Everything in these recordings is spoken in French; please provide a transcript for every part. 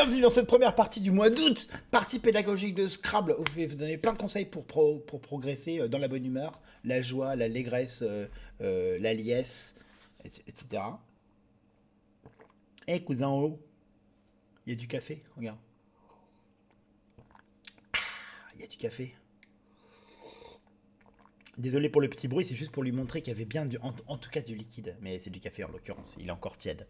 Bienvenue dans cette première partie du mois d'août, partie pédagogique de Scrabble, où je vais vous donner plein de conseils pour progresser dans la bonne humeur, la joie, l'allégresse, la liesse, etc. Eh cousin en haut, il y a du café, regarde. Il y a du café. Désolé pour le petit bruit, c'est juste pour lui montrer qu'il y avait bien en tout cas du liquide, mais c'est du café en l'occurrence, il est encore tiède.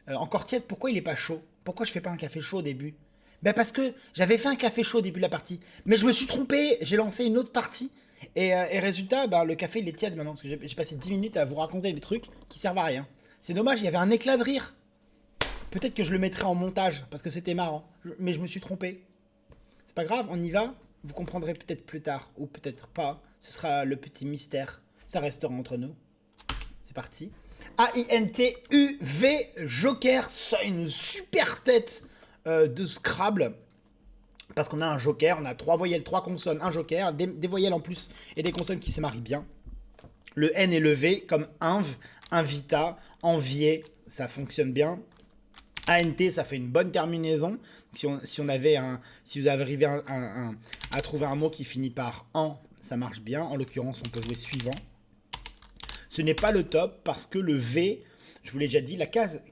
Encore tiède, pourquoi il est pas chaud? Pourquoi je fais pas un café chaud au début? Ben parce que j'avais fait un café chaud au début de la partie, mais je me suis trompé, j'ai lancé une autre partie, et résultat, ben, le café il est tiède maintenant, parce que j'ai passé 10 minutes à vous raconter des trucs qui servent à rien. C'est dommage, il y avait un éclat de rire. Peut-être que je le mettrai en montage, parce que c'était marrant, mais je me suis trompé. C'est pas grave, on y va, vous comprendrez peut-être plus tard, ou peut-être pas, ce sera le petit mystère, ça restera entre nous. C'est parti. A-I-N-T-U-V, Joker, ça a une super tête de Scrabble. Parce qu'on a un Joker, on a 3 voyelles, 3 consonnes, un Joker, des voyelles en plus et des consonnes qui se marient bien. Le N et le V comme inv, invita, envier, ça fonctionne bien. ANT, ça fait une bonne terminaison. Si vous arrivez à trouver un mot qui finit par en, ça marche bien. En l'occurrence, on peut jouer suivant. Ce n'est pas le top parce que le V, je vous l'ai déjà dit,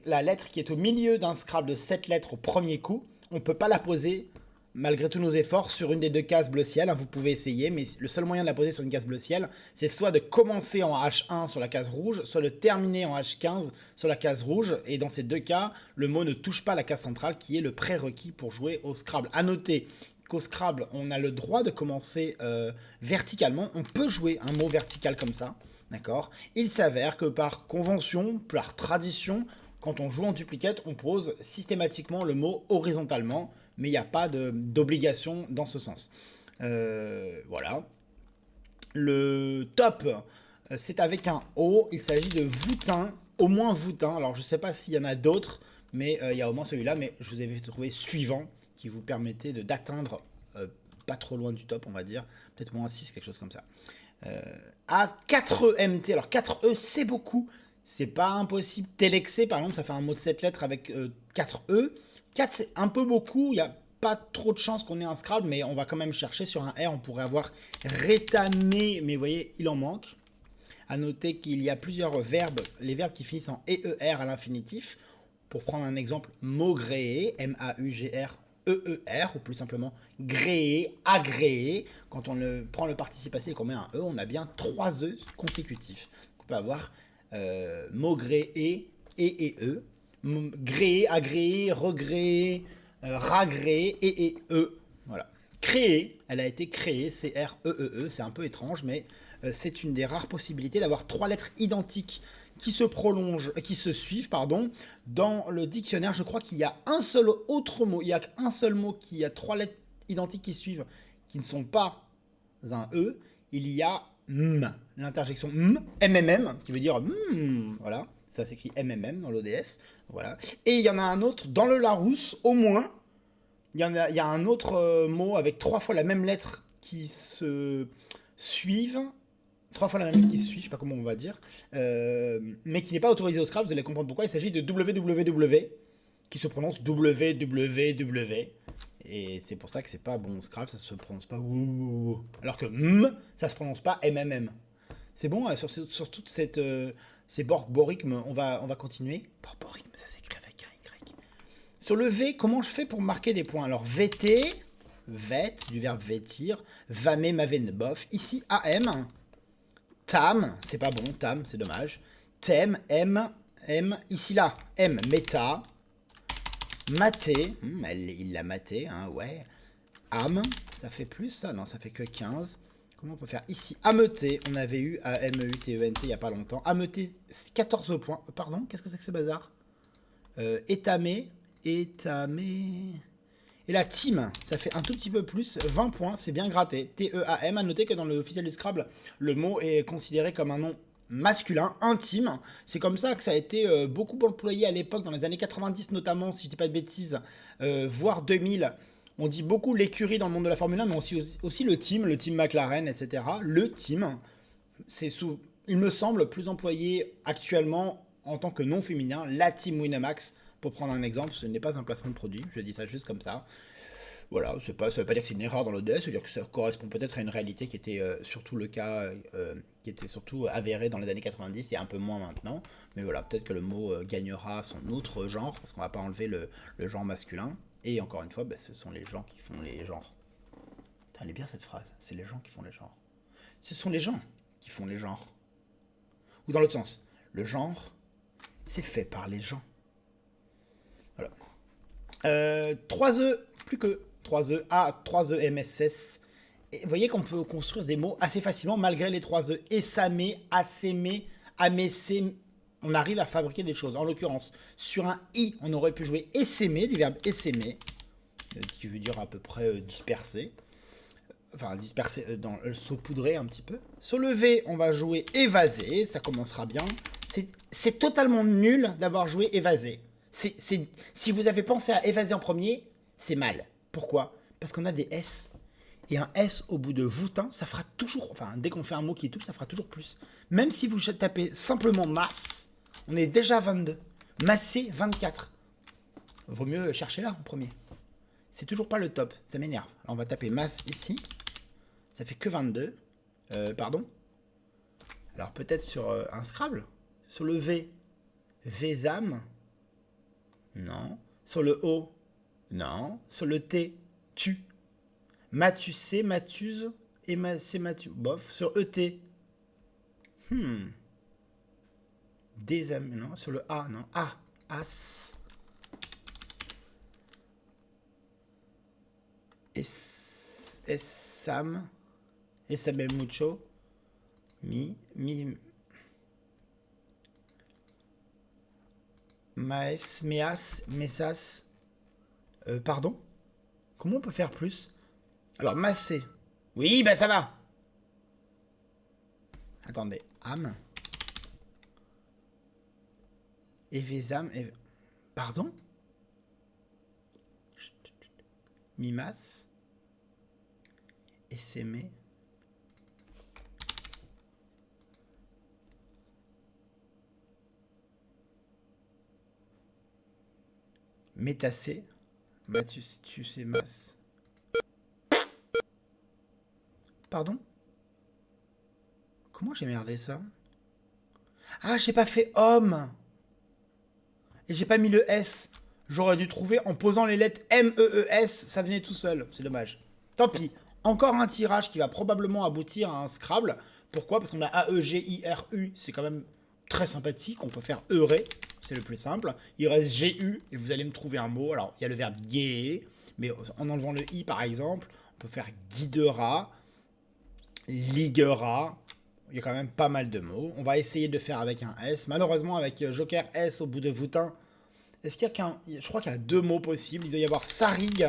la lettre qui est au milieu d'un Scrabble de 7 lettres au premier coup, on ne peut pas la poser, malgré tous nos efforts, sur une des deux cases bleu ciel. Vous pouvez essayer, mais le seul moyen de la poser sur une case bleu ciel, c'est soit de commencer en H1 sur la case rouge, soit de terminer en H15 sur la case rouge. Et dans ces deux cas, le mot ne touche pas la case centrale, qui est le prérequis pour jouer au Scrabble. À noter qu'au Scrabble, on a le droit de commencer verticalement. On peut jouer un mot vertical comme ça. D'accord. Il s'avère que par convention, par tradition, quand on joue en duplicate, on pose systématiquement le mot horizontalement, mais il n'y a pas d'obligation dans ce sens. Voilà. Le top, c'est avec un O, il s'agit de Voutin, au moins Voutin. Alors je ne sais pas s'il y en a d'autres, mais il y a au moins celui-là, mais je vous avais trouvé suivant, qui vous permettait d'atteindre pas trop loin du top, on va dire, peut-être moins 6, quelque chose comme ça. À 4EMT, alors 4E c'est beaucoup, c'est pas impossible. Telexé par exemple, ça fait un mot de 7 lettres avec 4E. 4 c'est un peu beaucoup, il n'y a pas trop de chance qu'on ait un Scrabble, mais on va quand même chercher sur un R, on pourrait avoir rétamé, mais vous voyez, il en manque. À noter qu'il y a plusieurs verbes, les verbes qui finissent en EER à l'infinitif. Pour prendre un exemple, maugréer, M-A-U-G-R, E-E-R, ou plus simplement gréer, agréer. Quand on prend le participe passé et qu'on met un E, on a bien 3 E consécutifs. On peut avoir maugréer et E, gréer, agréer, regréer, ragréer et E. Voilà. Créer, elle a été créée, C-R-E-E-E, c'est un peu étrange, mais c'est une des rares possibilités d'avoir 3 lettres identiques qui se suivent, pardon. Dans le dictionnaire, je crois qu'il y a un seul autre mot, il y a un seul mot qui a 3 lettres identiques qui suivent, qui ne sont pas un E. Il y a M, l'interjection M, MMM, qui veut dire voilà, ça s'écrit MMM dans l'ODS, voilà. Et il y en a un autre dans le Larousse, au moins. Il y a un autre mot avec 3 fois la même lettre qui se suivent. 3 fois la même lettre qui se suit, je sais pas comment on va dire, mais qui n'est pas autorisé au Scrabble, vous allez comprendre pourquoi. Il s'agit de www, qui se prononce www, et c'est pour ça que c'est pas bon au Scrabble, ça se prononce pas ouh, alors que ça se prononce pas mmm. C'est bon, sur toute ces borborithmes, on va continuer. Borborithme, ça s'écrit avec un Y. Sur le V, comment je fais pour marquer des points? Alors VT, vet, du verbe vêtir, vame, maven, bof. Ici AM, tam, c'est pas bon, tam, c'est dommage. Thème, M, ici là, M, méta. Maté, il l'a maté, hein, ouais. Am, ça fait plus ça? Non, ça fait que 15. Comment on peut faire ici? Ameuté, on avait eu A-M-E-U-T-E-N-T il n'y a pas longtemps. Ameuté, 14 points. Pardon, qu'est-ce que c'est que ce bazar? Étamé. Et la team, ça fait un tout petit peu plus, 20 points, c'est bien gratté. T-E-A-M, à noter que dans l'officiel du Scrabble, le mot est considéré comme un nom masculin, intime. C'est comme ça que ça a été beaucoup employé à l'époque, dans les années 90 notamment, si je dis pas de bêtises, voire 2000. On dit beaucoup l'écurie dans le monde de la Formule 1, mais aussi le team McLaren, etc. Le team, il me semble, plus employé actuellement en tant que nom féminin, la team Winamax, pour prendre un exemple, ce n'est pas un placement de produit, je dis ça juste comme ça. Voilà, ça veut pas dire que c'est une erreur dans l'ODS, ça veut dire que ça correspond peut-être à une réalité qui était surtout le cas, qui était surtout avérée dans les années 90 et un peu moins maintenant. Mais voilà, peut-être que le mot gagnera son autre genre, parce qu'on va pas enlever le genre masculin. Et encore une fois, bah, ce sont les gens qui font les genres. Putain, elle est bien cette phrase, c'est les gens qui font les genres. Ce sont les gens qui font les genres. Ou dans l'autre sens, le genre, c'est fait par les gens. Voilà. 3E, plus que 3E A, 3E MSS. Et vous voyez qu'on peut construire des mots assez facilement malgré les 3E. Essamé, assémé, amessé. On arrive à fabriquer des choses. En l'occurrence, sur un I, on aurait pu jouer essaimer, du verbe essaimer, qui veut dire à peu près disperser. Enfin, disperser, saupoudrer un petit peu. Sur le V, on va jouer évaser, ça commencera bien. C'est totalement nul d'avoir joué évaser. Si vous avez pensé à évaser en premier, c'est mal. Pourquoi? Parce qu'on a des S. Et un S au bout de voûtin, ça fera toujours... Enfin, dès qu'on fait un mot qui est double, ça fera toujours plus. Même si vous tapez simplement masse, on est déjà 22. Massé, 24. Vaut mieux chercher là en premier. C'est toujours pas le top, ça m'énerve. Alors on va taper masse ici. Ça fait que 22. Pardon. Alors peut-être sur un Scrabble. Sur le V. Vésam. Non. Sur le O. Non. Sur le T. Tu. Matusé, Matuse. Et c'est Mathieu. Bof. Sur ET. Des amis. Non. Sur le A. Non. A. As. Sam. Sabe mucho. Maes, Meas, Mesas. Pardon? Comment on peut faire plus? Alors, masser. Oui, bah ça va. Attendez. Âme. Evesam. Pardon? Mimas. Essaimer. Métassé. Matus, tu sais, masse. Pardon? Comment j'ai merdé ça? Ah, j'ai pas fait homme. Et j'ai pas mis le S. J'aurais dû trouver en posant les lettres M, E, E, S. Ça venait tout seul. C'est dommage. Tant pis. Encore un tirage qui va probablement aboutir à un Scrabble. Pourquoi? Parce qu'on a A, E, G, I, R, U. C'est quand même très sympathique. On peut faire euré. C'est le plus simple. Il reste G, U. Et vous allez me trouver un mot. Alors, il y a le verbe guider. Mais en enlevant le I, par exemple, on peut faire guidera, liguera. Il y a quand même pas mal de mots. On va essayer de faire avec un S. Malheureusement, avec Joker S au bout de voûtin, est-ce qu'il y a qu'un... Je crois qu'il y a deux mots possibles. Il doit y avoir sarig,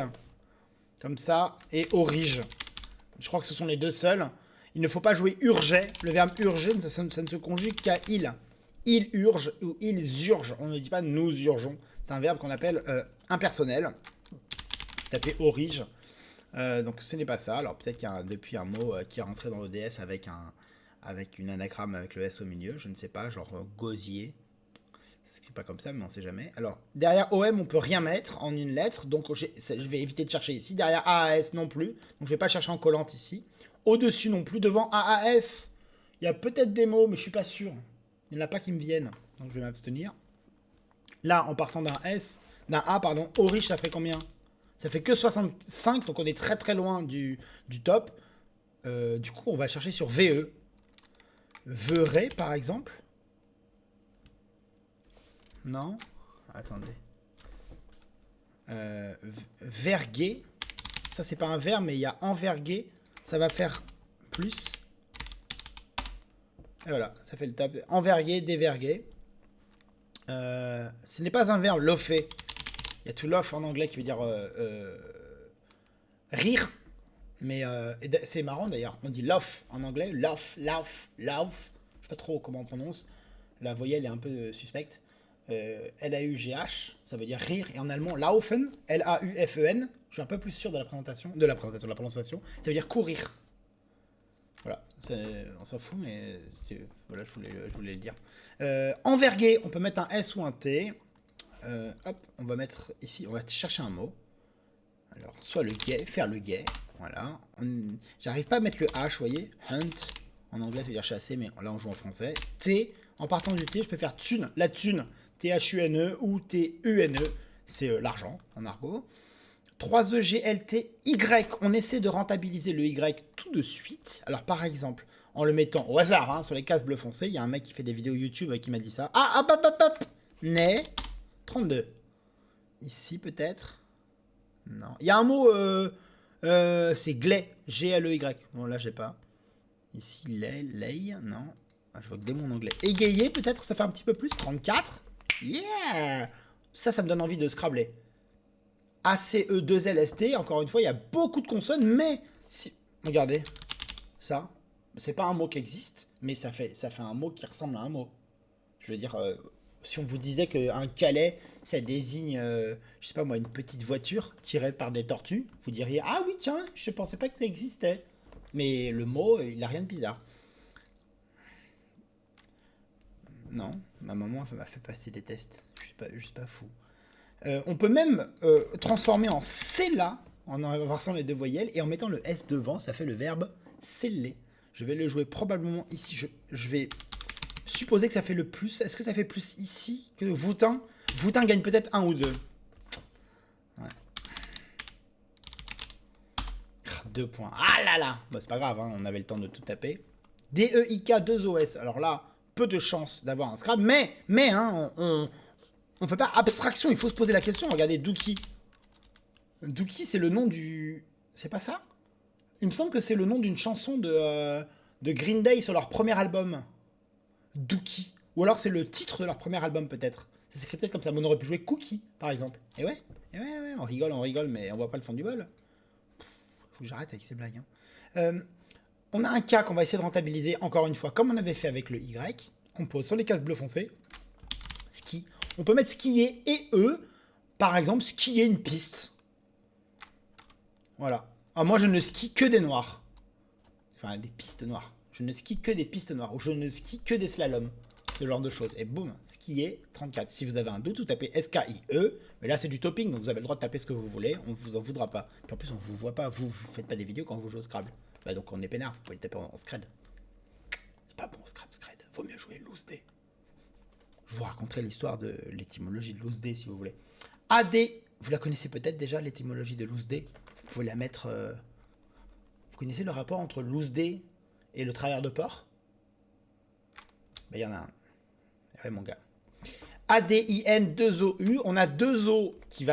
comme ça, et orige. Je crois que ce sont les deux seuls. Il ne faut pas jouer urger. Le verbe urger, ça ne se conjugue qu'à il. Il urge ou ils urgent. On ne dit pas nous urgeons. C'est un verbe qu'on appelle impersonnel. Tapez orige. Donc ce n'est pas ça. Alors peut-être qu'il y a depuis un mot qui est rentré dans l'ODS avec une anagramme avec le S au milieu. Je ne sais pas, genre gosier. Ça s'écrit pas comme ça, mais on sait jamais. Alors derrière OM, on peut rien mettre en une lettre. Donc je vais éviter de chercher ici. Derrière AAS non plus. Donc je vais pas chercher en collante ici. Au-dessus non plus. Devant AAS, il y a peut-être des mots, mais je suis pas sûr. Il n'y en a pas qui me viennent. Donc je vais m'abstenir. Là, en partant d'un A, pardon, Orige, ça fait combien? Ça fait que 65, donc on est très très loin du top. Du coup, on va chercher sur VE. Verré, par exemple. Non. Attendez. Verguer. Ça, c'est pas un verbe, mais il y a enverguer. Ça va faire plus. Et voilà, ça fait le top. Enverguer, déverguer. Ce n'est pas un verbe, loffer. Il y a tout lof en anglais qui veut dire rire. Mais c'est marrant d'ailleurs. On dit lof en anglais. Lof, lauf, lauf. Je sais pas trop comment on prononce. La voyelle est un peu suspecte. L-A-U-G-H, ça veut dire rire. Et en allemand, laufen, L-A-U-F-E-N. Je suis un peu plus sûr de la prononciation. Ça veut dire courir. Voilà, on s'en fout, mais voilà, je voulais le dire. Enverguer, on peut mettre un S ou un T. Hop, on va mettre ici, on va chercher un mot. Alors, soit le gay, faire le gay. Voilà. J'arrive pas à mettre le H, vous voyez. Hunt, en anglais, ça veut dire chasser, mais là, on joue en français. T, en partant du T, je peux faire thune. La thune, T-H-U-N-E ou T-U-N-E. C'est l'argent, en argot. 3E, G, L, T, Y. On essaie de rentabiliser le Y tout de suite. Alors, par exemple, en le mettant au hasard, hein, sur les cases bleu foncé, il y a un mec qui fait des vidéos YouTube qui m'a dit ça. Ah, hop, hop, hop, hop. Né, 32. Ici, peut-être. Non. Il y a un mot, c'est glay. G-L-E-Y. Bon, là, j'ai pas. Ici, lay, non. Ah, je vois que des mots en anglais. Égayer, peut-être, ça fait un petit peu plus. 34. Yeah. Ça me donne envie de scrabbler. A-C-E-2-L-S-T. Encore une fois, il y a beaucoup de consonnes, mais... Si... Regardez. Ça. C'est pas un mot qui existe, mais ça fait un mot qui ressemble à un mot. Je veux dire... si on vous disait qu'un Calais, ça désigne, je sais pas moi, une petite voiture tirée par des tortues, vous diriez « Ah oui, tiens, je pensais pas que ça existait. » Mais le mot, il n'a rien de bizarre. Non, ma maman m'a fait passer des tests. Je suis pas fou. On peut même transformer en cella, en inversant les deux voyelles, et en mettant le S devant, ça fait le verbe sceller. Je vais le jouer probablement ici. Je vais... supposer que ça fait le plus. Est-ce que ça fait plus ici que Voutin? Voutin gagne peut-être 1 ou 2. Ouais. 2 points. Ah là là. Bon, c'est pas grave, hein, on avait le temps de tout taper. D-E-I-K 2 OS. Alors là, peu de chance d'avoir un scrap. Mais hein, on fait pas abstraction. Il faut se poser la question. Regardez, Dookie. Dookie, c'est le nom du... C'est pas ça? Il me semble que c'est le nom d'une chanson de Green Day sur leur premier album. Dookie. Ou alors c'est le titre de leur premier album peut-être. Ça s'écrit peut-être comme ça. Mais on aurait pu jouer Cookie par exemple. Et ouais, on rigole, mais on voit pas le fond du bol. Faut que j'arrête avec ces blagues. Hein. On a un cas qu'on va essayer de rentabiliser encore une fois, comme on avait fait avec le Y. On pose sur les cases bleu foncé. Ski. On peut mettre skier et eux. Par exemple, skier une piste. Voilà. Alors moi je ne skie que des noirs. Enfin des pistes noires. Je ne skie que des pistes noires, ou je ne skie que des slaloms, ce genre de choses. Et boum, skier 34. Si vous avez un doute, vous tapez S-K-I-E, mais là c'est du topping, donc vous avez le droit de taper ce que vous voulez, on vous en voudra pas. Puis en plus, on vous voit pas, vous faites pas des vidéos quand vous jouez au Scrabble. Bah donc on est peinard, vous pouvez le taper en Scred. C'est pas bon, Scrabble, Scred. Vaut mieux jouer loose day. Je vous raconterai l'histoire de l'étymologie de loose day si vous voulez. A-D, vous la connaissez peut-être déjà, l'étymologie de loose day. Vous pouvez la mettre... Vous connaissez le rapport entre loose day et le travailleur de port? Ben, il y en a un. Ouais, mon gars. A-D-I-N 2 O-U. On a 2 O qui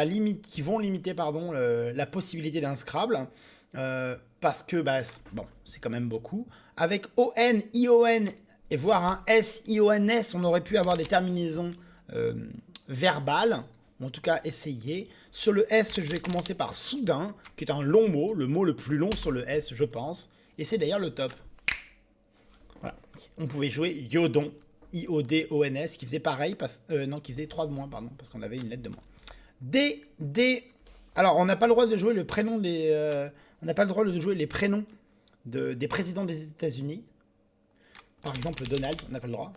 vont limiter la possibilité d'un Scrabble. Parce que, bah, bon, c'est quand même beaucoup. Avec O-N, I-O-N et voire un S, I-O-N-S, on aurait pu avoir des terminaisons verbales. Ou en tout cas, essayer. Sur le S, je vais commencer par soudain, qui est un long mot. Le mot le plus long sur le S, je pense. Et c'est d'ailleurs le top. Voilà. On pouvait jouer Yodon, I-O-D-O-N-S, qui faisait pareil, qui faisait 3 de moins, pardon, parce qu'on avait une lettre de moins. D. Alors, on n'a pas le droit de jouer le prénom des... on n'a pas le droit de jouer les prénoms des présidents des États-Unis. Par exemple, Donald, on n'a pas le droit.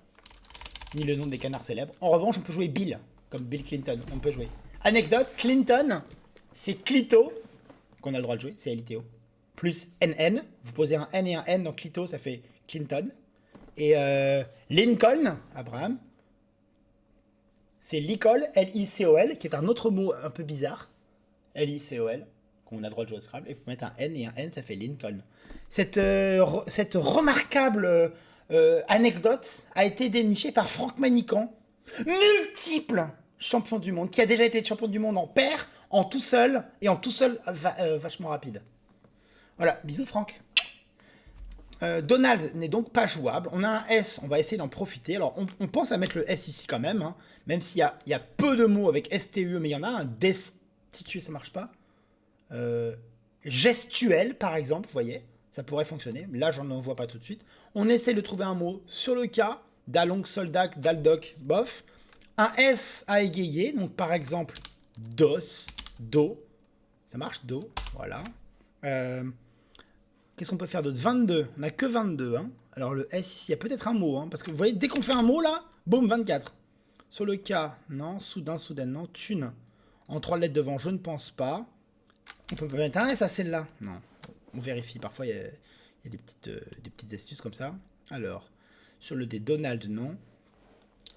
Ni le nom des canards célèbres. En revanche, on peut jouer Bill, comme Bill Clinton. On peut jouer. Anecdote, Clinton, c'est Clito, qu'on a le droit de jouer, c'est L-I-T-O. Plus NN. Vous posez un N et un N dans Clito, ça fait Clinton. Et Lincoln, Abraham, c'est Licol, L-I-C-O-L, qui est un autre mot un peu bizarre. L-I-C-O-L, qu'on a le droit de jouer au Scrabble. Et vous mettez un N et un N, ça fait Lincoln. Cette remarquable anecdote a été dénichée par Franck Manicamp, multiple champion du monde, qui a déjà été champion du monde en paire, en tout seul, et en tout seul vachement rapide. Voilà, bisous Franck. Donald n'est donc pas jouable. On a un S, on va essayer d'en profiter. Alors, on pense à mettre le S ici quand même, hein, même s'il y a peu de mots avec STUE, mais il y en a un. Destitué, ça marche pas. Gestuel, par exemple, vous voyez, ça pourrait fonctionner. Mais là, j'en vois pas tout de suite. On essaie de trouver un mot sur le cas. Dalong, soldac, daldoc, bof. Un S à égayer, donc par exemple, dos, do. Ça marche, do, voilà. Qu'est-ce qu'on peut faire d'autre? 22. On n'a que 22. Hein. Alors le S ici, il y a peut-être un mot. Hein, parce que vous voyez, dès qu'on fait un mot là, boum, 24. Sur le K, non. Soudain, soudaine, non. Thune. En 3 lettres devant, je ne pense pas. On peut pas mettre un S à celle-là. Non. On vérifie. Parfois, il y a des petites astuces comme ça. Alors, sur le D, Donald, non.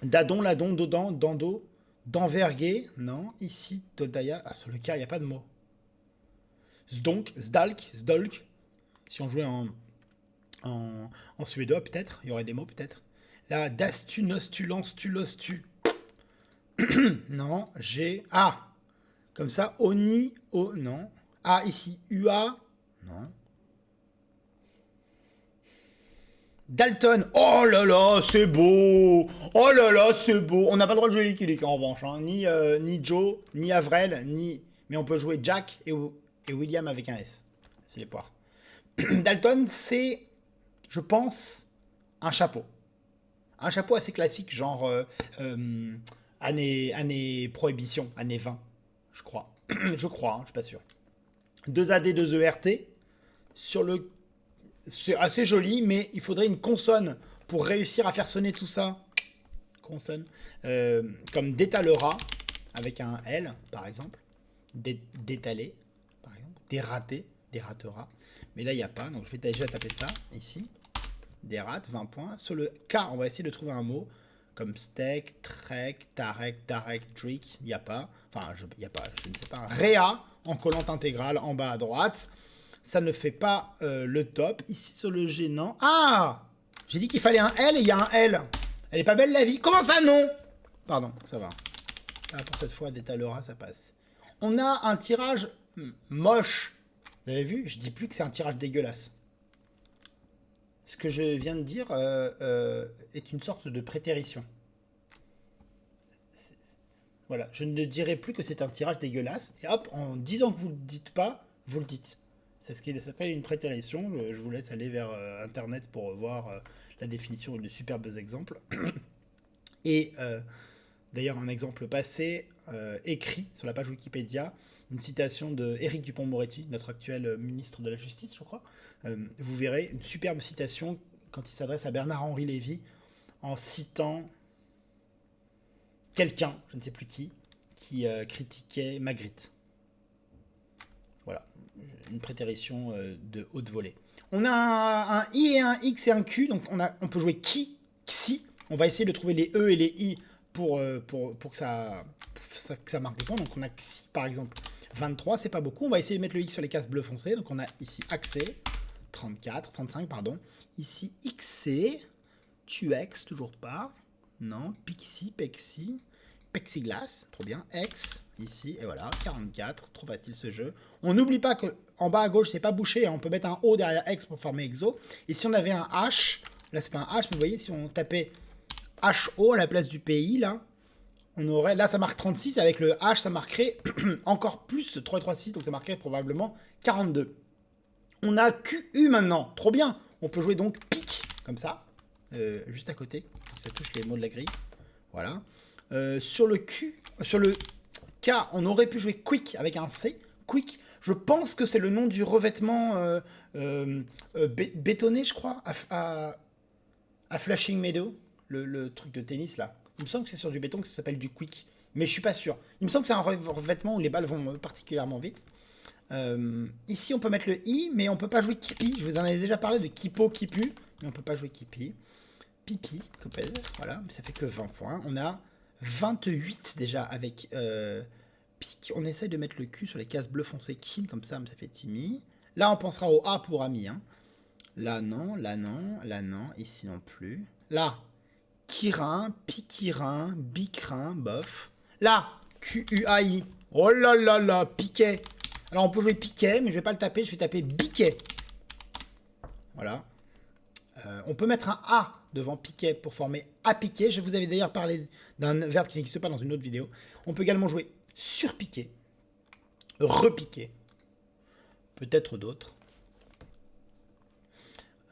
Dadon, ladon, dodan, dando, d'enverguer, non. Ici, Todaya. Ah, sur le K, il n'y a pas de mot. Zdonk, zdalk, zdolk. Si on jouait en suédois, peut-être. Il y aurait des mots, peut-être. Là, dastu, nostu, lanstu, lostu. Non, j'ai... Ah! Comme ça, oni, o... Non. Ah, ici, ua... Non. Dalton. Oh là là, c'est beau. Oh là là, c'est beau. On n'a pas le droit de jouer Licky Lick en revanche. Hein. Ni Joe, ni Avril, ni... Mais on peut jouer Jack et William avec un S. C'est les poires. Dalton, c'est, je pense, un chapeau. Un chapeau assez classique, genre année prohibition, année 20, je crois. Je crois, hein, je suis pas sûr. 2 AD, 2 ERT. Sur le... C'est assez joli, mais il faudrait une consonne pour réussir à faire sonner tout ça. Consonne. Comme détalera, avec un L, par exemple. Détaler, par exemple. Dérater, dératera. Mais là, il n'y a pas, donc je vais déjà taper ça, ici. Dérat, 20 points. Sur le K, on va essayer de trouver un mot. Comme steak, trek, tarek, darek, trick. Il n'y a pas. Enfin, il n'y a pas, je ne sais pas. Réa, en collante intégrale, en bas à droite. Ça ne fait pas le top. Ici, sur le G, non. Ah! J'ai dit qu'il fallait un L et il y a un L. Elle est pas belle, la vie. Comment ça, non? Pardon, ça va. Ah, pour cette fois, d'étalera, ça passe. On a un tirage moche. Vous avez vu? Je dis plus que c'est un tirage dégueulasse. Ce que je viens de dire est une sorte de prétérition. Voilà, je ne dirai plus que c'est un tirage dégueulasse. Et hop, en disant que vous ne le dites pas, vous le dites. C'est ce qui s'appelle une prétérition. Je vous laisse aller vers Internet pour voir la définition de superbes exemples. Et d'ailleurs, un exemple passé, écrit sur la page Wikipédia, une citation de Éric Dupond-Moretti, notre actuel ministre de la Justice, je crois. Vous verrez une superbe citation quand il s'adresse à Bernard-Henri Lévy en citant quelqu'un, je ne sais plus qui critiquait Magritte. Voilà, une prétérition de haute volée. On a un I et un X et un Q, donc on peut jouer qui, xi. On va essayer de trouver les E et les I pour que ça marque des points. Donc on a xi par exemple 23, c'est pas beaucoup. On va essayer de mettre le X sur les cases bleu foncé. Donc on a ici accès 35 pardon. Ici XC, Tuex, toujours pas. Non, Pixie, Pexi, Plexiglas, trop bien. X, ici, et voilà, 44, trop facile ce jeu. On n'oublie pas qu'en bas à gauche, c'est pas bouché, hein, on peut mettre un O derrière X pour former Exo. Et si on avait un H, là c'est pas un H, mais vous voyez, si on tapait HO à la place du pays, là, on aurait, là ça marque 36, avec le H ça marquerait encore plus 3 et 3, 6, donc ça marquerait probablement 42. On a QU maintenant, trop bien. On peut jouer donc pique, comme ça, juste à côté, ça touche les mots de la grille, voilà. Sur le K, on aurait pu jouer Quick avec un C. Quick, je pense que c'est le nom du revêtement bétonné, je crois, à Flushing Meadow, le truc de tennis là. Il me semble que c'est sur du béton que ça s'appelle du Quick, mais je suis pas sûr. Il me semble que c'est un revêtement où les balles vont particulièrement vite. Ici, on peut mettre le I, mais on peut pas jouer Kipi. Je vous en ai déjà parlé de Kipo, Kipu, mais on peut pas jouer Kipi. Pipi, Copel, voilà, mais ça fait que 20 points. On a 28 déjà avec pique. On essaye de mettre le Q sur les cases bleu foncé kin, comme ça, mais ça fait Timmy. Là, on pensera au A pour ami. Hein. Là, non, là, non, là, non, ici non plus. Là, Kirin, Piquirin, Bicrin, bof. Là, Q-U-A-I. Oh là là là, Piquet. Alors, on peut jouer Piquet, mais je vais pas le taper, je vais taper Biquet. Voilà. On peut mettre un A devant piquet pour former à piquet. Je vous avais d'ailleurs parlé d'un verbe qui n'existe pas dans une autre vidéo. On peut également jouer surpiquer, repiquer, peut-être d'autres.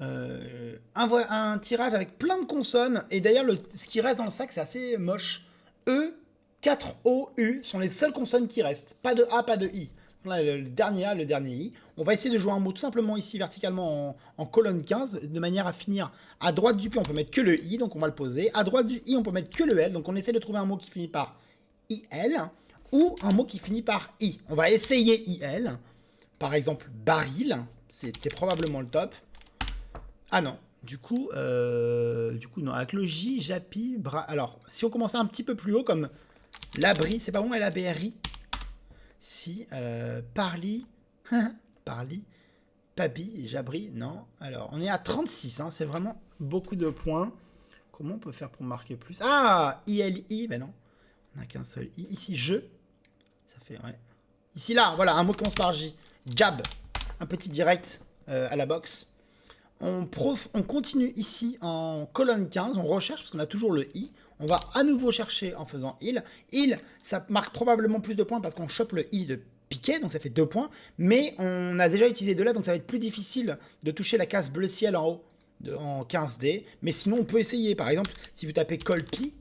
Un tirage avec plein de consonnes. Et d'ailleurs, ce qui reste dans le sac, c'est assez moche. E, 4 O, U sont les seules consonnes qui restent. Pas de A, pas de I. Là, le dernier A, le dernier I. On va essayer de jouer un mot tout simplement ici verticalement en colonne 15, de manière à finir à droite du P, on peut mettre que le I, donc on va le poser. À droite du I, on peut mettre que le L, donc on essaie de trouver un mot qui finit par IL, ou un mot qui finit par I. On va essayer IL, par exemple baril, c'était probablement le top. Ah non, du coup non, avec le J, Japi, alors, si on commençait un petit peu plus haut, comme l'abri, c'est pas bon, LABRI. Si, Parli, Parli, Pabi, Jabri, non. Alors, on est à 36, hein, c'est vraiment beaucoup de points. Comment on peut faire pour marquer plus? Ah, ILI, ben non, on n'a qu'un seul I. Ici, je, ça fait, ouais. Ici, là, voilà, un mot qui commence par J. Jab, un petit direct à la boxe. On continue ici en colonne 15, on recherche parce qu'on a toujours le I. On va à nouveau chercher en faisant il. Il, ça marque probablement plus de points parce qu'on chope le I de piqué, donc ça fait 2 points. Mais on a déjà utilisé 2 là, donc ça va être plus difficile de toucher la case bleu ciel en haut en 15D. Mais sinon, on peut essayer. Par exemple, si vous tapez colpi,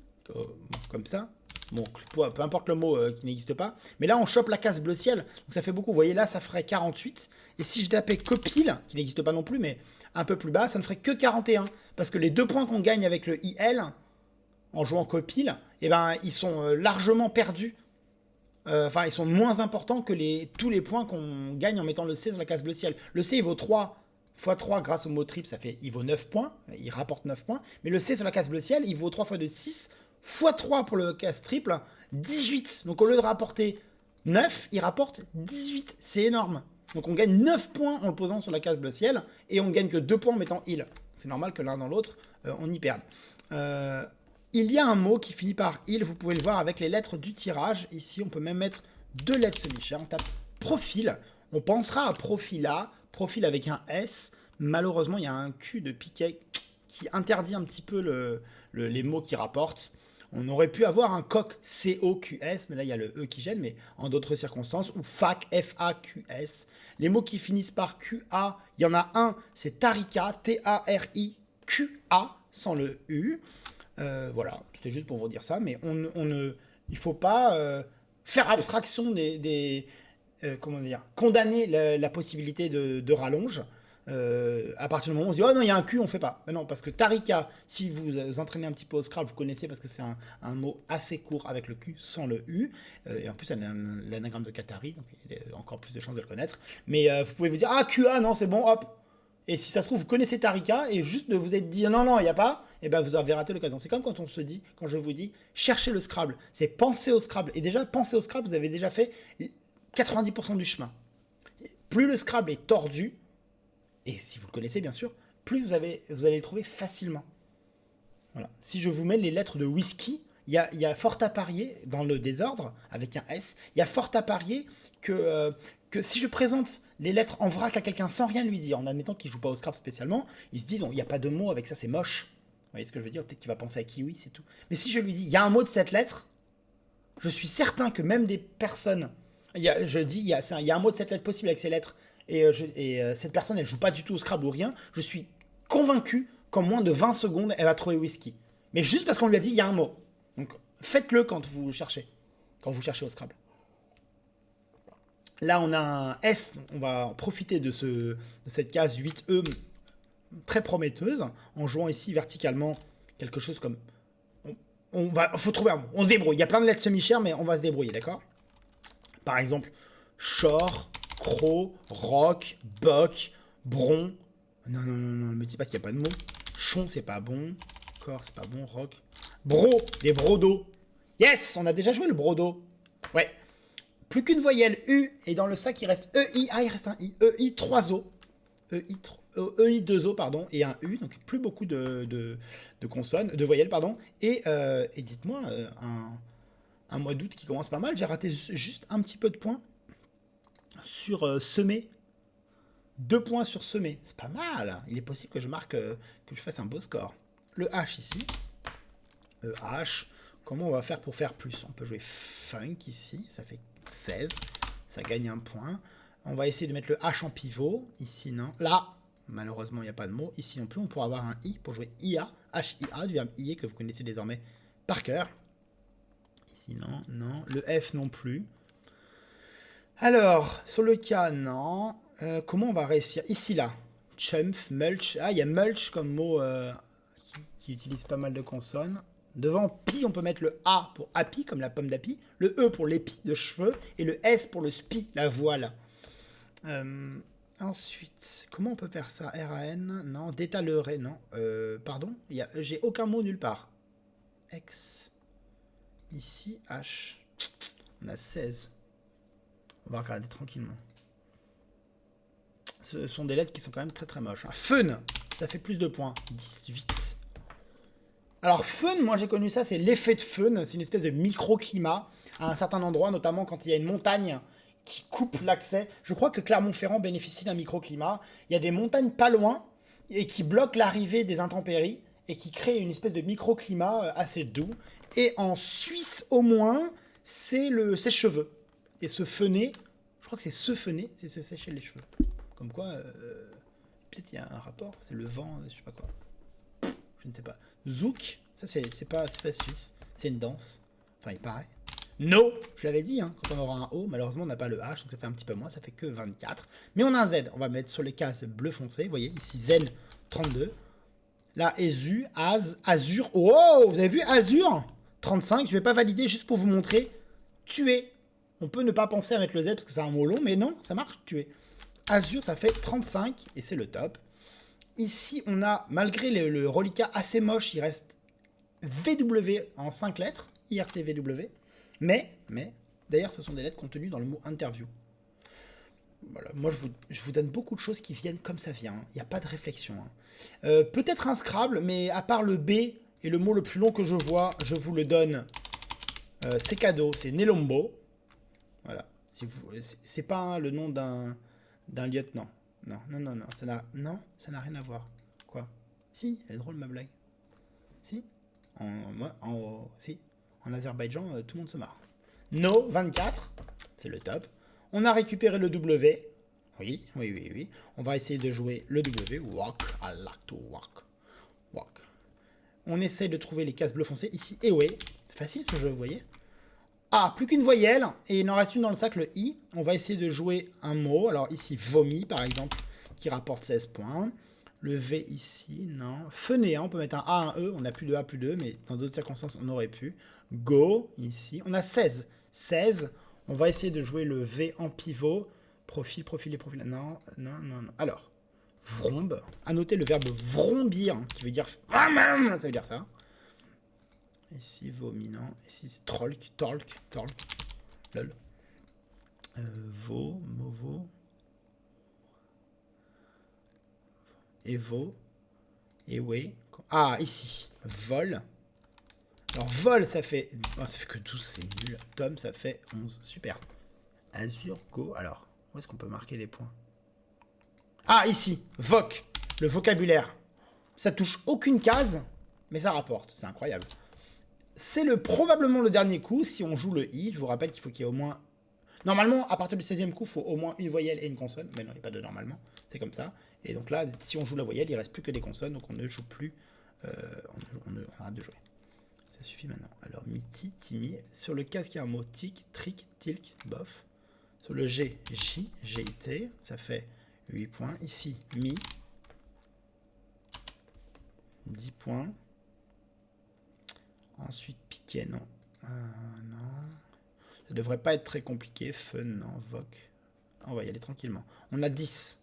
comme ça, bon, peu importe le mot qui n'existe pas. Mais là, on chope la case bleu ciel, donc ça fait beaucoup. Vous voyez, là, ça ferait 48. Et si je tapais copil, qui n'existe pas non plus, mais un peu plus bas, ça ne ferait que 41. Parce que les 2 points qu'on gagne avec le IL, en jouant copil, eh ben, ils sont largement perdus. Enfin, ils sont moins importants que tous les points qu'on gagne en mettant le C sur la case bleu ciel. Le C, il vaut 3 x 3 grâce au mot triple, il vaut 9 points. Il rapporte 9 points. Mais le C sur la case bleu ciel, il vaut 3 fois de 6 x 3 pour le case triple, 18. Donc au lieu de rapporter 9, il rapporte 18. C'est énorme. Donc on gagne 9 points en le posant sur la case bleu ciel et on gagne que 2 points en mettant il. C'est normal que l'un dans l'autre, on y perde. Il y a un mot qui finit par il, vous pouvez le voir avec les lettres du tirage. Ici, on peut même mettre 2 lettres semi-chères. On tape profil. On pensera à profila, profil avec un S. Malheureusement, il y a un Q de Piquet qui interdit un petit peu les mots qui rapportent. On aurait pu avoir un coq C-O-Q-S, mais là il y a le E qui gêne, mais en d'autres circonstances, ou fac F-A-Q-S. Les mots qui finissent par Q-A, il y en a un, c'est Tarika, T-A-R-I-Q-A, sans le U. Voilà, c'était juste pour vous dire ça, mais il ne faut pas faire abstraction comment dire, condamner la possibilité de rallonge. À partir du moment où on se dit oh non il y a un Q on fait pas, mais non, parce que Tarika, si vous entraînez un petit peu au Scrabble, vous connaissez parce que c'est un mot assez court avec le Q sans le U, et en plus c'est l'anagramme de Qatari, donc il y a encore plus de chances de le connaître, mais vous pouvez vous dire ah QA non c'est bon hop, et si ça se trouve vous connaissez Tarika et juste de vous être dit non non il n'y a pas, et ben vous avez raté l'occasion. C'est comme quand je vous dis cherchez le Scrabble, c'est penser au Scrabble, et déjà penser au Scrabble vous avez déjà fait 90% du chemin. Plus le Scrabble est tordu, et si vous le connaissez bien sûr, plus vous allez le trouver facilement. Voilà. Si je vous mets les lettres de whisky, il y a fort à parier, dans le désordre, avec un S, il y a fort à parier que si je présente les lettres en vrac à quelqu'un sans rien lui dire, en admettant qu'il ne joue pas au Scrabble spécialement, ils se disent il n'y a pas de mot avec ça, c'est moche. Vous voyez ce que je veux dire? Peut-être qu'il va penser à kiwi, c'est tout. Mais si je lui dis il y a un mot de cette lettre, je suis certain que même des personnes... il y a un mot de cette lettre possible avec ces lettres, et cette personne, elle joue pas du tout au Scrabble ou rien, je suis convaincu qu'en moins de 20 secondes, elle va trouver whisky. Mais juste parce qu'on lui a dit, il y a un mot. Donc, faites-le quand vous cherchez au Scrabble. Là, on a un S, on va profiter de cette case 8E très prometteuse, en jouant ici verticalement quelque chose comme... faut trouver un mot, on se débrouille. Il y a plein de lettres semi-chères, mais on va se débrouiller, d'accord? Par exemple, Shore, Croc, Rock, Boc, Bron. Non, ne me dis pas qu'il n'y a pas de mot. Chon, c'est pas bon. Corps, c'est pas bon. Rock. Bro, des brodos. Yes, on a déjà joué le brodo. Ouais. Plus qu'une voyelle U, et dans le sac, il reste EI. Ah, il reste un I. EI, 3 O. EI, 2 O, pardon, et un U. Donc, plus beaucoup de consonnes, de voyelles, pardon. Et dites-moi, un mois d'août qui commence pas mal. J'ai raté juste un petit peu de points sur semer. 2 points sur semer. C'est pas mal. Il est possible que je marque, que je fasse un beau score. Le H ici. H. Comment on va faire pour faire plus? On peut jouer funk ici. Ça fait 16. Ça gagne un point. On va essayer de mettre le H en pivot. Ici, non. Là, malheureusement, il n'y a pas de mot. Ici non plus, on pourra avoir un I pour jouer IA. H-I-A, du verbe IE que vous connaissez désormais par cœur. Ici, non. Le F non plus. Alors, sur le cas, non. Comment on va réussir? Ici, là. Chumph, mulch. Ah, il y a mulch comme mot qui utilise pas mal de consonnes. Devant pi, on peut mettre le A pour happy, comme la pomme d'api. Le E pour l'épi de cheveux. Et le S pour le spi, la voile. Ensuite, comment on peut faire ça? RAN, non. Détalerai, non. Pardon, j'ai aucun mot nulle part. X. Ici, H. On a 16. On va regarder tranquillement. Ce sont des lettres qui sont quand même très très moches. Fun, ça fait plus de points. 18. Alors fun, moi j'ai connu ça, c'est l'effet de fun. C'est une espèce de microclimat à un certain endroit, notamment quand il y a une montagne qui coupe l'accès. Je crois que Clermont-Ferrand bénéficie d'un microclimat. Il y a des montagnes pas loin et qui bloquent l'arrivée des intempéries et qui créent une espèce de microclimat assez doux. Et en Suisse au moins, c'est le sèche-cheveux. Et se fener, je crois que c'est se fener, c'est se sécher les cheveux. Comme quoi, peut-être il y a un rapport, c'est le vent, je sais pas quoi. Je ne sais pas. Zouk, ça c'est pas suisse, c'est une danse. Enfin, il paraît. No, je l'avais dit, hein, quand on aura un O, malheureusement on n'a pas le H, donc ça fait un petit peu moins, ça fait que 24. Mais on a un Z, on va mettre sur les cases bleu foncé, vous voyez, ici Zen 32. Là, Ezu, Az, Azur, oh, vous avez vu Azur 35, je vais pas valider juste pour vous montrer. Tuer. On peut ne pas penser à mettre le Z parce que c'est un mot long, mais non, ça marche, tuer. Azur, ça fait 35 et c'est le top. Ici, on a, malgré le reliquat assez moche, il reste VW en 5 lettres, IRTVW. Mais, d'ailleurs, ce sont des lettres contenues dans le mot interview. Voilà, moi, je vous donne beaucoup de choses qui viennent comme ça vient. Il n'y a pas de réflexion. Hein. Peut-être un Scrabble, mais à part le B et le mot le plus long que je vois, je vous le donne. C'est cadeau, c'est Nelombo. Voilà. C'est pas le nom d'un lieutenant. Non, ça n'a rien à voir. Quoi? Si, elle est drôle ma blague. Si. En Azerbaïdjan, tout le monde se marre. No, 24, c'est le top. On a récupéré le W. Oui. On va essayer de jouer le W. Walk, I like to walk. Walk. On essaie de trouver les cases bleu foncé. Ici, et ouais. Facile ce jeu, vous voyez. Ah, plus qu'une voyelle, et il en reste une dans le sac, le I. On va essayer de jouer un mot. Alors ici, vomi, par exemple, qui rapporte 16 points. Le V ici, non. Fainéant, on peut mettre un A, un E. On n'a plus de A, plus de E, mais dans d'autres circonstances, on aurait pu. Go, ici. On a 16. 16. On va essayer de jouer le V en pivot. Profil. Non. Alors, vrombe. À noter le verbe vrombir, qui veut dire... Ça veut dire ça. Ici, vominant. Ici, c'est torque. Lol. Movo. Evo. Ewe. Ah, ici. Vol. Alors, vol, ça fait... Oh, ça fait que 12, c'est nul. Tom, ça fait 11. Super. Azur, go. Alors, où est-ce qu'on peut marquer les points? Ah, ici. Voc. Le vocabulaire. Ça touche aucune case, mais ça rapporte. C'est incroyable. C'est probablement le dernier coup. Si on joue le I, je vous rappelle qu'il faut qu'il y ait au moins... Normalement, à partir du 16e coup, il faut au moins une voyelle et une consonne. Mais non, il n'y a pas de normalement. C'est comme ça. Et donc là, si on joue la voyelle, il ne reste plus que des consonnes. Donc on ne joue plus... on arrête de jouer. Ça suffit maintenant. Alors, miti, timi. Sur le casque, il y a un mot tic, tric, tilk, bof. Sur le G, J, GIT. Ça fait 8 points. Ici, mi. 10 points. Ensuite, piquet, non. Non. Ça devrait pas être très compliqué. Fun, non. Voc. On va y aller tranquillement. On a 10.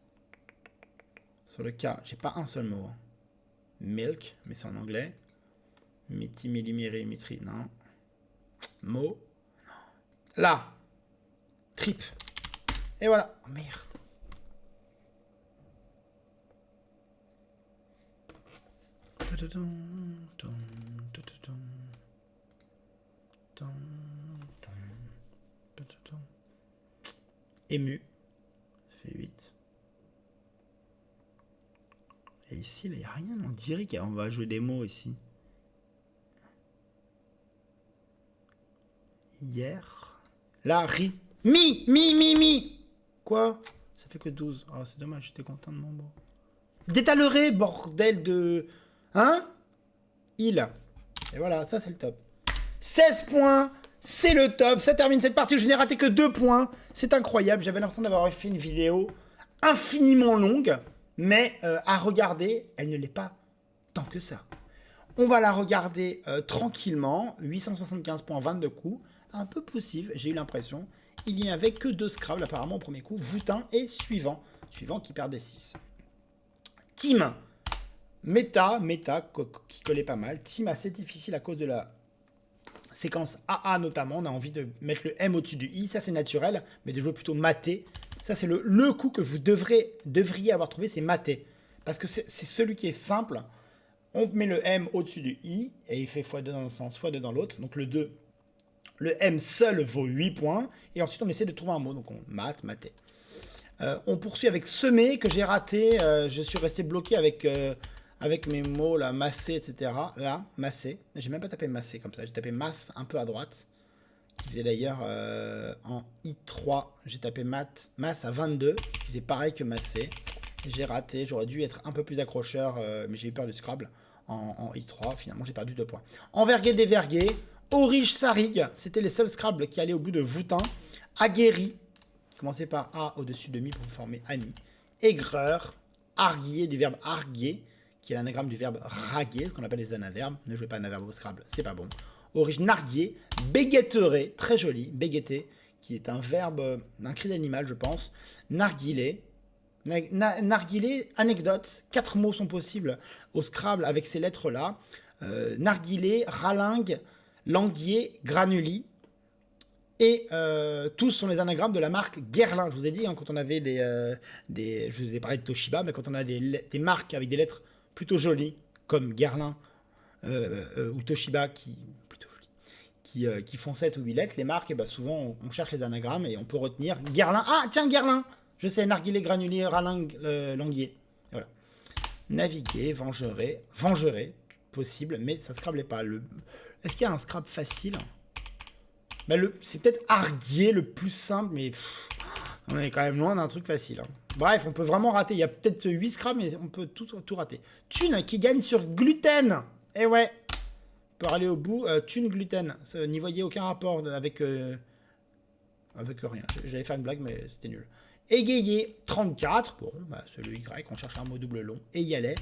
Sur le cas, j'ai pas un seul mot. Hein. Milk, mais c'est en anglais. Miti, milimiri, mitri, non. Mot. Là. Trip. Et voilà. Oh, merde. Ému. Ça fait 8. Et ici, il n'y a rien. On dirait qu'on va jouer des mots ici. Hier. Là, ri. Mi. Quoi? Ça fait que 12. Oh, c'est dommage, j'étais content de mon mot. Détalerai, bordel de... Hein? Il. Et voilà, ça c'est le top. 16 points. C'est le top. Ça termine cette partie. Je n'ai raté que 2 points. C'est incroyable. J'avais l'impression d'avoir fait une vidéo infiniment longue. Mais à regarder, elle ne l'est pas tant que ça. On va la regarder tranquillement. 875 points, 22 coups. Un peu poussive, j'ai eu l'impression. Il n'y avait que 2 Scrabble apparemment au premier coup. Voutin et suivant. Suivant qui perdait 6. Team. Méta qui collait pas mal. Team assez difficile à cause de la séquence AA notamment. On a envie de mettre le M au-dessus du I. Ça c'est naturel. Mais de jouer plutôt maté. Ça c'est le coup que vous devriez avoir trouvé. C'est maté. Parce que c'est celui qui est simple. On met le M au-dessus du I. Et il fait x2 dans un sens, x2 dans l'autre. Donc le 2. Le M seul vaut 8 points. Et ensuite, on essaie de trouver un mot. Donc, on maté. On poursuit avec semer, que j'ai raté. Je suis resté bloqué avec mes mots, là, massé, etc. Là, massé. J'ai même pas tapé massé comme ça. J'ai tapé masse un peu à droite. Qui faisait d'ailleurs en I3. J'ai tapé masse à 22. Qui faisait pareil que massé. J'ai raté. J'aurais dû être un peu plus accrocheur. Mais j'ai eu peur du Scrabble en I3. Finalement, j'ai perdu 2 points. Envergué, dévergué. Orige, Sarig, c'était les seuls Scrabble qui allaient au bout de Voutin. Aguerri, commencez par A au-dessus de mi pour former ami. Aigreur, arguier du verbe arguer, qui est l'anagramme du verbe raguer, ce qu'on appelle les anaverbes. Ne jouez pas anaverbe au Scrabble, c'est pas bon. Orige, narguier, béguetterer, très joli, béguetter, qui est un verbe, un cri d'animal, je pense. Narguilé, narguilé, anecdote, 4 mots sont possibles au Scrabble avec ces lettres-là. Narguilé, ralingue, Languier, Granuli, et tous sont les anagrammes de la marque Guerlain. Je vous ai dit, quand on avait je vous ai parlé de Toshiba, mais quand on a des marques avec des lettres plutôt jolies, comme Guerlain ou Toshiba, plutôt jolies, qui font 7 ou 8 lettres, les marques, et souvent on cherche les anagrammes et on peut retenir Guerlain. Ah, tiens, Guerlain. Je sais, narguilé, Granuli, ralingue, Languier. Voilà. Naviguer, vengerer, possible, mais ça ne Scrabble pas. Est-ce qu'il y a un Scrabble facile? C'est peut-être arguer le plus simple, mais on est quand même loin d'un truc facile. Bref, on peut vraiment rater. Il y a peut-être 8 Scrabble, mais on peut tout rater. Thune qui gagne sur gluten. Eh ouais. On peut aller au bout. Thune gluten. N'y voyez aucun rapport avec rien. J'allais faire une blague, mais c'était nul. Égayer 34. Bon, c'est le Y. On cherche un mot double long. Et y allait.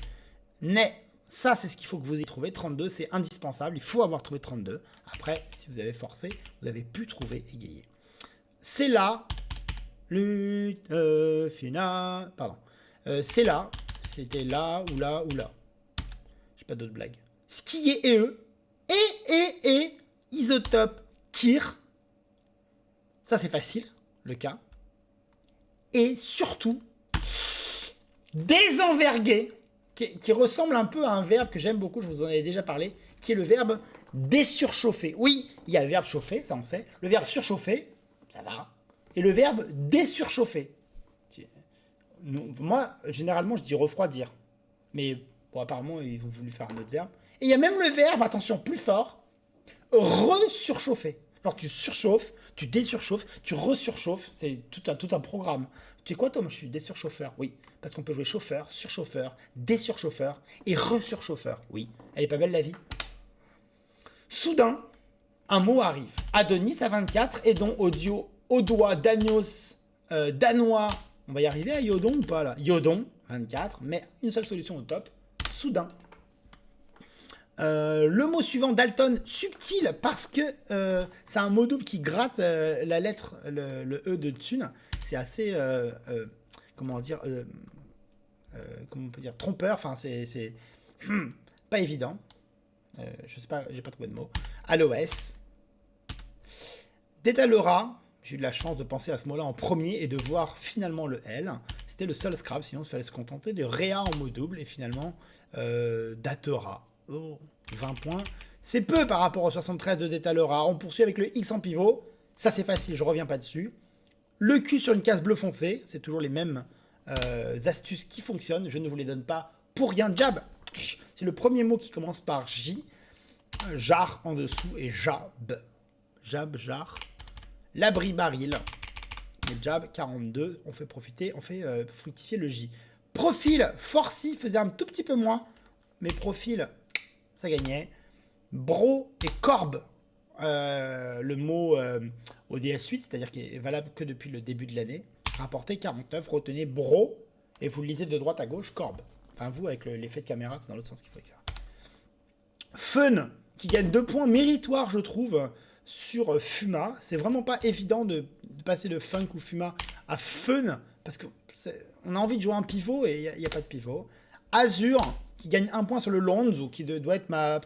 Né. Ça, c'est ce qu'il faut que vous ayez trouvé. 32, c'est indispensable. Il faut avoir trouvé 32. Après, si vous avez forcé, vous avez pu trouver égayer. C'est là. Lutte finale. Pardon. C'est là. C'était là ou là ou là. J'ai pas d'autres blagues. Skier et eux. Et. Isotope. Kir. Ça, c'est facile. Le cas. Et surtout. Désenverguer. Qui ressemble un peu à un verbe que j'aime beaucoup, je vous en ai déjà parlé, qui est le verbe désurchauffer. Oui, il y a le verbe chauffer, ça on sait. Le verbe surchauffer, ça va. Et le verbe désurchauffer. Moi, généralement, je dis refroidir. Mais bon, apparemment, ils ont voulu faire un autre verbe. Et il y a même le verbe, attention, plus fort, resurchauffer. Alors tu surchauffes, tu désurchauffes, tu resurchauffes, c'est tout un programme. Tu sais quoi, Tom? Je suis désurchauffeur. Oui, parce qu'on peut jouer chauffeur, surchauffeur, désurchauffeur et resurchauffeur. Oui, elle est pas belle la vie. Soudain, un mot arrive. Adonis à 24 et donc Audois, Danios, Danois. On va y arriver à Yodon ou pas là? Yodon, 24, mais une seule solution au top. Soudain. Le mot suivant, Dalton, subtil, parce que c'est un mot double qui gratte la lettre, le E de thune. C'est assez, comment on peut dire, trompeur. Enfin, c'est pas évident. Je sais pas, j'ai pas trouvé de mot. Aloès. Détalera. J'ai eu de la chance de penser à ce mot-là en premier et de voir finalement le L. C'était le seul Scrabble, sinon il fallait se contenter de Réa en mot double et finalement Datera. Oh, 20 points. C'est peu par rapport au 73 de Détalera. On poursuit avec le X en pivot. Ça, c'est facile, je reviens pas dessus. Le Q sur une case bleu foncé. C'est toujours les mêmes astuces qui fonctionnent. Je ne vous les donne pas pour rien. Jab. C'est le premier mot qui commence par J. Jar en dessous et jab. Jab, jar. L'abri baril. Le jab, 42. On fait fructifier le J. Profil, Forcy faisait un tout petit peu moins. Mais profil, ça gagnait. Bro et corbe. le mot ODS8, c'est-à-dire qui est valable que depuis le début de l'année. Rapporté 49, retenez bro, et vous le lisez de droite à gauche, corbe. Enfin, vous, avec l'effet de caméra, c'est dans l'autre sens qu'il faut écrire. Fun, qui gagne 2 points méritoires, je trouve, sur Fuma. C'est vraiment pas évident de passer de Funk ou Fuma à Fun, parce qu'on a envie de jouer un pivot, et il n'y a pas de pivot. Azur, qui gagne 1 point sur le Lonzo, qui doit être ma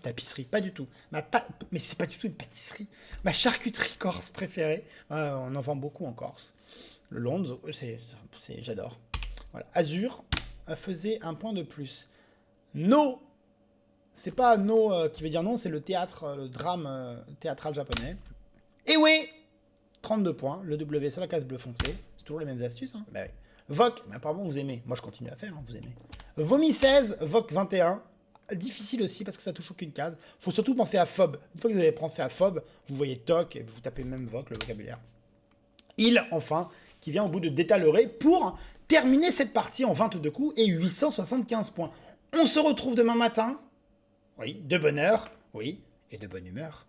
tapisserie, pas du tout. Mais c'est pas du tout une pâtisserie. Ma charcuterie corse préférée. On en vend beaucoup en Corse. Le Lonzo, j'adore. Voilà. Azur faisait 1 point de plus. No, c'est pas no qui veut dire non, c'est le théâtre, le drame théâtral japonais. Et oui, 32 points, le W sur la case bleu foncé. C'est toujours les mêmes astuces, hein. Bah oui. Voc, mais apparemment vous aimez. Moi je continue à faire, hein, vous aimez. Vomi 16, Voc 21. Difficile aussi parce que ça touche aucune case. Faut surtout penser à Fob. Une fois que vous avez pensé à Fob, vous voyez Toc et vous tapez même Voc, le vocabulaire. Il, enfin, qui vient au bout de Détaleuré pour terminer cette partie en 22 coups et 875 points. On se retrouve demain matin. Oui, de bonne heure. Oui, et de bonne humeur.